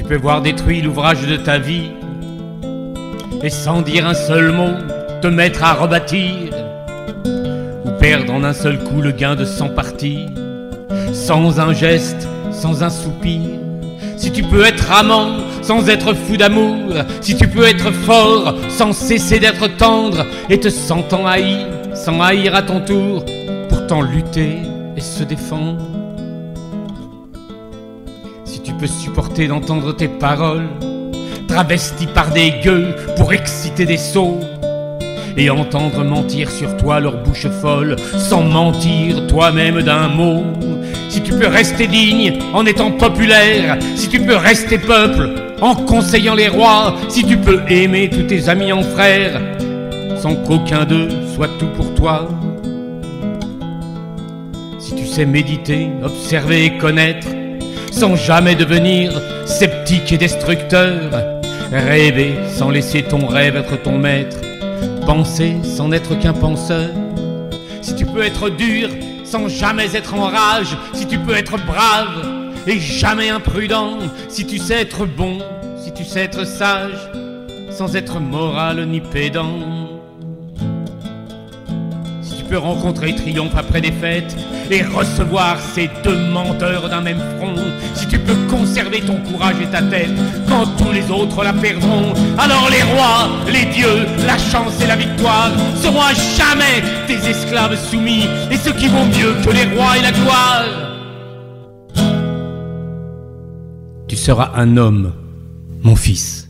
peux voir détruit l'ouvrage de ta vie et sans dire un seul mot te mettre à rebâtir, ou perdre en un seul coup le gain de 100 parties, sans un geste, sans un soupir. Si tu peux être amant sans être fou d'amour, si tu peux être fort sans cesser d'être tendre, et te sentant haï sans haïr à ton tour, pourtant lutter et se défendre. Si tu peux supporter d'entendre tes paroles travesties par des gueux pour exciter des sots, et entendre mentir sur toi leur bouche folle sans mentir toi-même d'un mot. Si tu peux rester digne en étant populaire, si tu peux rester peuple en conseillant les rois, si tu peux aimer tous tes amis en frères sans qu'aucun d'eux soit tout pour toi. Si tu sais méditer, observer et connaître sans jamais devenir sceptique et destructeur, rêver sans laisser ton rêve être ton maître, penser sans n'être qu'un penseur. Si tu peux être dur sans jamais être en rage, si tu peux être brave et jamais imprudent, si tu sais être bon, si tu sais être sage sans être moral ni pédant. Si tu peux rencontrer triomphe après défaite et recevoir ces deux menteurs d'un même front, si tu peux conserver ton courage et ta tête quand tous les autres la perdront, alors les rois, les dieux, la chance et la victoire seront à jamais tes esclaves soumis, et ceux qui vont mieux que les rois et la gloire. Tu seras un homme, mon fils.